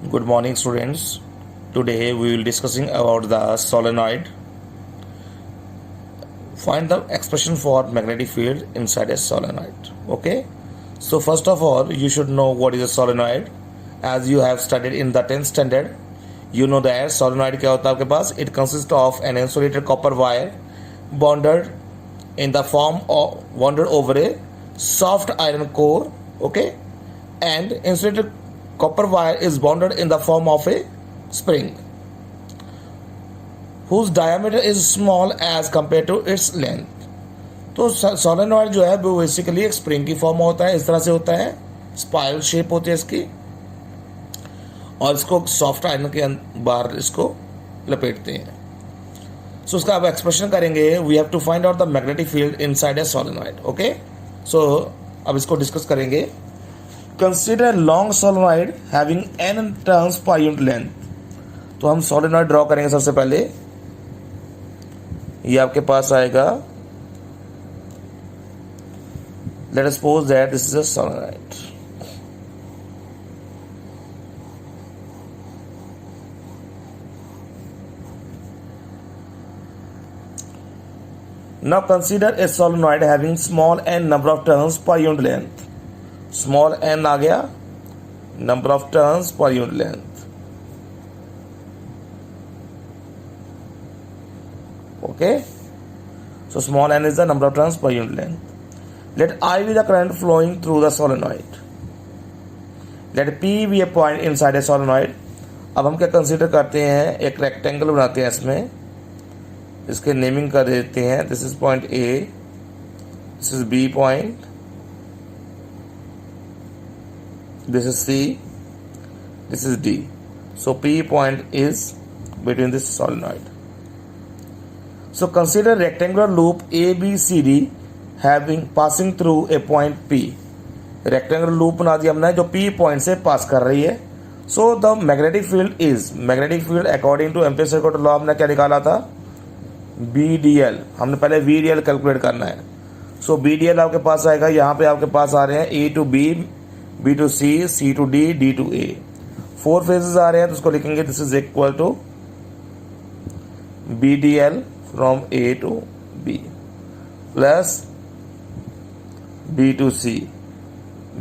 Good morning, students. Today we will discussing about the solenoid. Find the expression for magnetic field inside a solenoid. Okay. So first of all, you should know what is a solenoid. As you have studied in the 10th standard, you know that solenoid क्या होता है आपके पास. It consists of an insulated copper wire bonded in the form of bonded over a soft iron core. Okay, and insulated copper wire is bonded in the form of a spring whose diameter is small as compared to its length. तो solenoid जो है वो basically एक spring की form होता है, इस तरह से होता है, स्पाइरल शेप होती है इसकी, और इसको सॉफ्ट आयरन के बाहर इसको लपेटते हैं. सो उसका अब एक्सप्रेशन करेंगे. We have to find out the magnetic field inside a solenoid. Okay, so अब इसको डिस्कस करेंगे. Consider a long solenoid having n turns per unit length. तो हम solenoid ड्रॉ करेंगे. सबसे पहले ये आपके पास आएगा. Let us suppose that this is a solenoid. Now consider a solenoid having small n number of turns per unit length. Small n आ गया, number of turns per unit length. Okay, so small n is the number of turns per unit length. Let I be the current flowing through the solenoid. Let P be a point inside a solenoid. अब हम क्या consider करते हैं, एक rectangle बनाते हैं इसमें, इसके नेमिंग कर देते हैं. This is point A, this is B point, this is C, this is D. So P point is between this solenoid. So consider rectangular loop ABCD having passing through a point P. Rectangular loop बना दिया हमने जो P point से पास कर रही है. So the magnetic field is, magnetic field according to ampere circuit law हमने क्या निकाला था, BDL. हमने पहले VDL कैलकुलेट करना है. So BDL आपके पास आएगा, यहाँ पे आपके पास आ रहे हैं A to B, B to C, C to D, D to A. 4 phases आ रहे हैं तो उसको लिखेंगे this is equal to BDL from A to B plus B to C,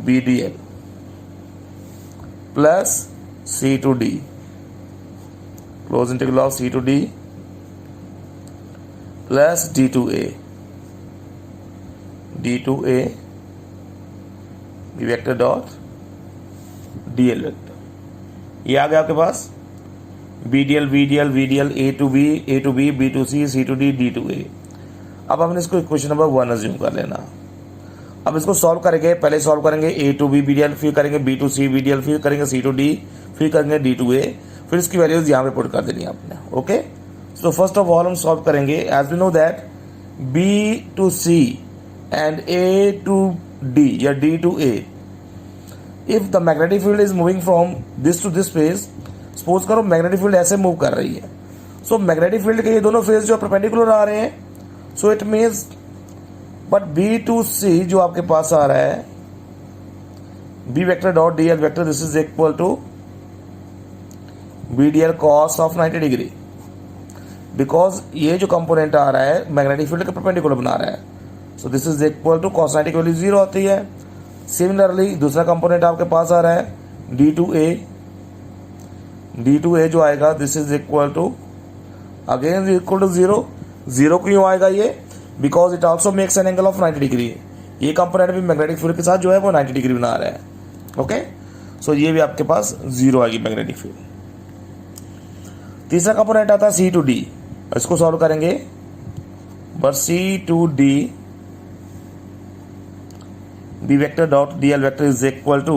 BDL plus C to D, close integral of C to D plus D to A, D to A vector dot DL vector. ये आ गया आपके पास BDL, VDL, VDL, A to B, A to B, B to C, C to D, D to A. अब हमने इसको equation number 1 assume कर लेना. अब इसको सॉल्व करेंगे. पहले सॉल्व करेंगे A to B BDL, फिर करेंगे B to C BDL, फिर करेंगे C to D, फिर करेंगे D to A, फिर इसकी वैल्यूज यहाँ पे पुट कर देनी है आपने. Okay, so first of all हम सॉल्व करेंगे. As we know that B to C and A to D या D to A, if the magnetic field is moving from this to this phase, suppose करो magnetic field ऐसे move कर रही है. So magnetic field के ये दोनों phase जो परपेंडिकुलर आ रहे हैं, so it means but B to C जो आपके पास आ रहा है, B vector dot DL vector, this is equal to BDL cos of 90 degree, because ये जो कंपोनेंट आ रहा है मैग्नेटिक फील्ड के परपेंडिकुलर बना रहा है. So this is equal to cos 90 की वैल्यू 0 आती है. सिमिलरली दूसरा कंपोनेंट आपके पास आ रहा है D to A, D to A जो आएगा this is equal to again equal to 0. 0 क्यों आएगा ये, because it also makes an angle of 90 degree. ये कंपोनेंट भी मैग्नेटिक फील्ड के साथ जो है वो 90 डिग्री बना रहा है. ओके, सो ये भी आपके पास 0 आएगी मैग्नेटिक फील्ड. तीसरा कंपोनेंट आता है C to D. इसको सॉल्व करेंगे. But C to D B vector dot DL vector is equal to,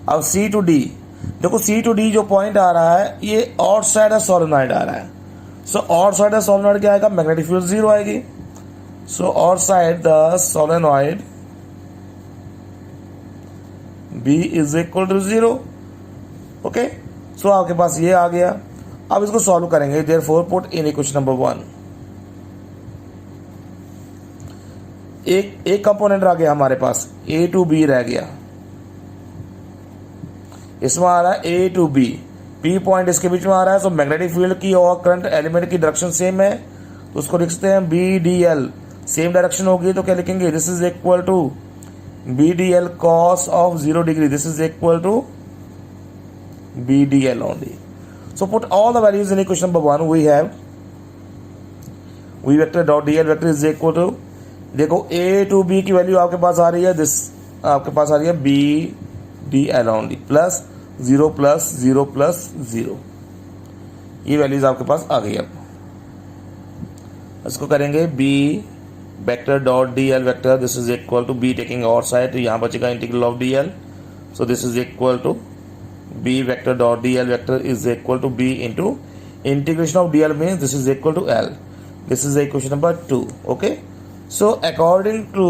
अब C to D, देखो C to D जो पॉइंट आ रहा है ये आउट साइड है सोलेनॉइड आ रहा है. सो आउट साइड है सोलेनॉइड क्या आएगा, मैग्नेटिक फील्ड 0 आएगी. So outside the solenoid B is equal to 0. Okay, so आपके पास ये आ गया. अब इसको सॉल्व करेंगे. Therefore put in equation number 1. एक कंपोनेंट रह गया हमारे पास, A to B रह गया. इसमें आ रहा है ए टू बी, पी पॉइंट इसके बीच में आ रहा है, तो मैग्नेटिक फील्ड की और करंट एलिमेंट की डायरेक्शन सेम है, तो उसको लिखते हैं B D L, same direction होगी तो क्या लिखेंगे, this is equal to B D L cos of 0 degree, this is equal to B D L only. So put all the values in equation number 1. We have v vector dot dl vector is equal to, देखो a to b की value आपके पास आ रही है, this आपके पास आ रही है b dl only plus 0 plus 0 plus 0, ये values आपके पास आ गई. अब इसको करेंगे b vector dot D L vector, this is equal to b taking out side, तो यहाँ बचेगा integral of D L, so this is equal to b vector dot dl vector is equal to b into integration of dl means this is equal to l. This is the equation number 2. Okay, so according to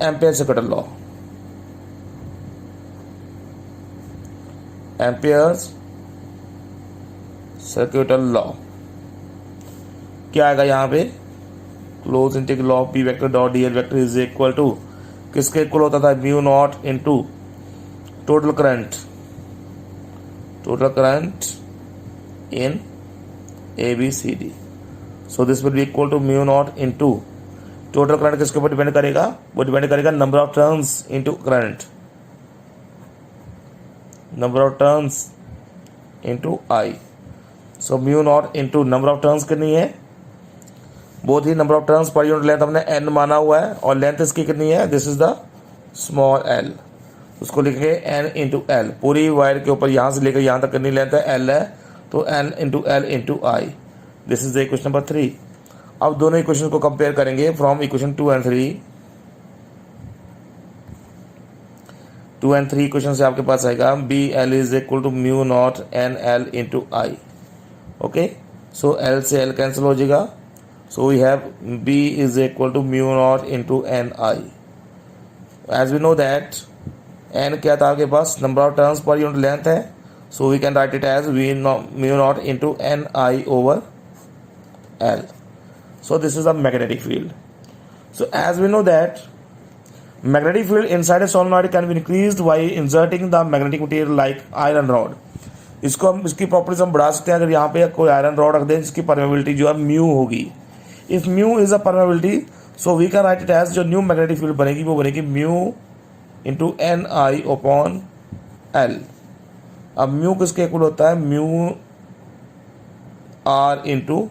Ampere's circuital law, Ampere's circuital law क्या आएगा यहाँ पे, close integral of b vector dot dl vector is equal to किसके इक्वल होता था, mu naught into total current in ABCD. So this will be equal to mu naught into total current किसके ऊपर डिपेंड करेगा, वो डिपेंड करेगा number of turns into current, number of turns into I. So mu naught into number of turns कितनी है, बहुत ही number of turns per unit length हमने n माना हुआ है और लेंथ इसकी कितनी है, this is the small l, उसको लिखेंगे n इंटू एल, पूरी वायर के ऊपर यहाँ से लेकर यहाँ तक कितनी लेंथ है, l है, तो n into L into I. This is the equation number 3. अब दोनों इक्वेशन को कंपेयर करेंगे from equation 2 and 3. 2 and 3 equation से आपके पास आएगा B L is equal to mu naught N L into I. Okay, so L से L cancel हो जाएगा, so we have B is equal to mu naught into N I. As we know that n क्या था आपके पास, number of turns per unit length है, so we can write it as mu naught into n I over L. So this is the magnetic field. So as we know that magnetic field inside a solenoid can be increased by inserting the magnetic material like iron rod. इसको हम इसकी properties हम बढ़ा सकते हैं, अगर यहाँ पे कोई आयरन रॉड रख दें इसकी परमेबिलिटी जो है म्यू होगी. If mu is a permeability, so we can write it as, जो न्यू मैग्नेटिक फील्ड बनेगी वो बनेगी mu into N I upon L. अब म्यू किसके इक्वल होता है, mu R into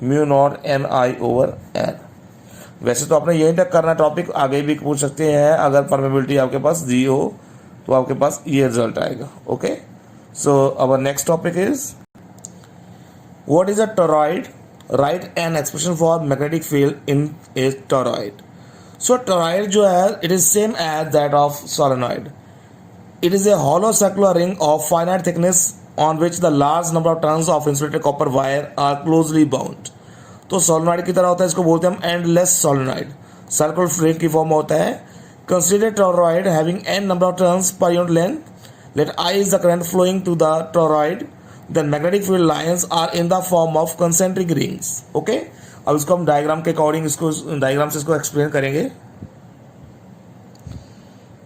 mu naught N I over L. वैसे तो आपने यही तक करना टॉपिक, आगे भी पूछ सकते हैं, अगर परमेबिलिटी आपके पास जी हो तो आपके पास ये रिजल्ट आएगा. Okay, so our next topic is what is a toroid, write an expression for magnetic field in a toroid. So toroid जो है it is same as that of solenoid. It is a hollow circular ring of finite thickness on which the large number of turns of insulated copper wire are closely bound. तो solenoid की तरह होता है, इसको बोलते हैं हम endless solenoid, circular ring की फॉर्म होता है. Consider toroid having n number of turns per unit length, let I is the current flowing to the toroid, then magnetic field lines are in the form of concentric rings. Okay, अब इसको हम diagram के according इसको diagram से इसको explain करेंगे.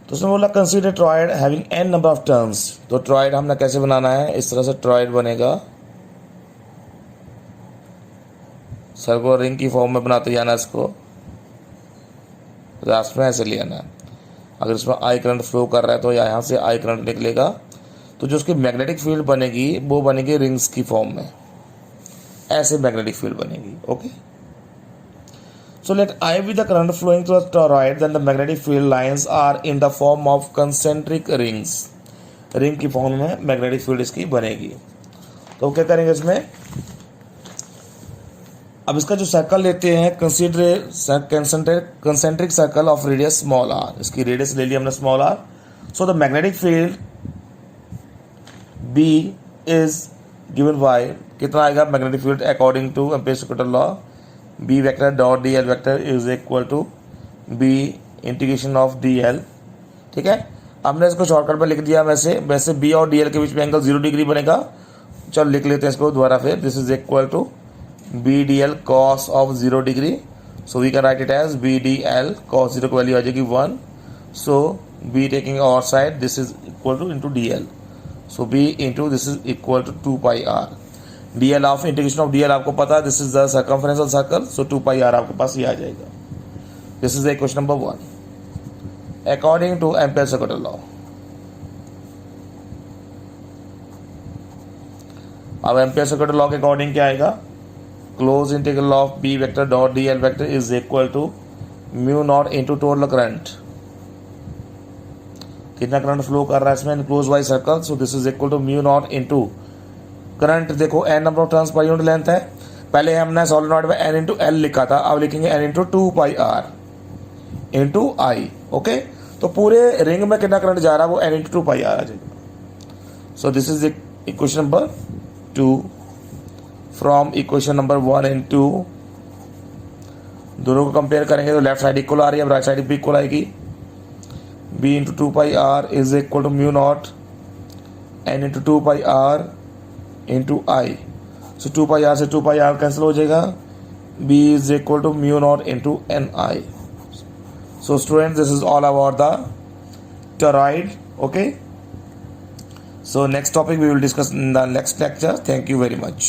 तो उसने बोला consider toroid having n number of turns. तो टोरॉइड हमने कैसे बनाना है, इस तरह से टोरॉइड बनेगा, सर्कुलर रिंग की फॉर्म में बनाते जाना, इसको लास्ट में ऐसे ले आना. अगर इसमें आई करंट फ्लो कर रहा है तो यहाँ से आई करंट निकलेगा, तो जो उसकी मैग्नेटिक फील्ड बनेगी वो बनेगी रिंग्स की फॉर्म में, ऐसे मैग्नेटिक फील्ड बनेगी. Okay, so let I be the current flowing through the toroid, then the magnetic field lines are in the form of concentric rings. Ring की फॉर्म में magnetic field इसकी बनेगी. तो क्या करेंगे इसमें, अब इसका जो सर्कल लेते हैं, concentric circle of radius small r, इसकी रेडियस ले ली हमने small r. So the magnetic field B is given by कितना आएगा, magnetic field according to Ampere's circular law, B vector dot D L vector is equal to B integration of D L. ठीक है, हमने इसको shortcut में लिख दिया. वैसे बी और डी एल के बीच में एंगल 0 डिग्री बनेगा. चलो लिख लेते हैं इसको दोबारा फिर. This is equal to B D L cos of 0 degree, so we can write it as B D L cos 0 की वैल्यू आ जाएगी 1. सो B taking our side, this is equal to into dl. So B into this is equal to 2 pi r. dl of integration of dl आपको पता है, this is the circumference of circle, so 2 pi r आपके पास ये आ जाएगा. This is the equation number 1 according to Ampere's second law. अब Ampere's second law के according क्या आएगा? Close integral of B vector dot dl vector is equal to mu naught into total current. कितना current flow कर रहा है इसमें close by circle, so this is equal to mu naught into current. देखो n number of turns per unit length है. पहले हमने solenoid में n इंटू एल लिखा था, अब लिखेंगे n into 2 pi R into I. Okay, तो पूरे रिंग में कितना करंट जा रहा है वो n इंटू 2 पाई आर आ जाएगा. सो this is equation number 2 from equation number 1 and 2. दोनों को कंपेयर करेंगे तो लेफ्ट साइड इक्वल आ रही है, अब राइट साइड भी इक्वल आएगी. b into 2 pi R is equal to mu naught n into 2 pi R into I. So 2 pi R से 2 पाई आर कैंसिल हो जाएगा. b is equal to mu naught into N I. So student, this is all about the toroid. Okay, so next topic we will discuss in the next lecture. Thank you very much.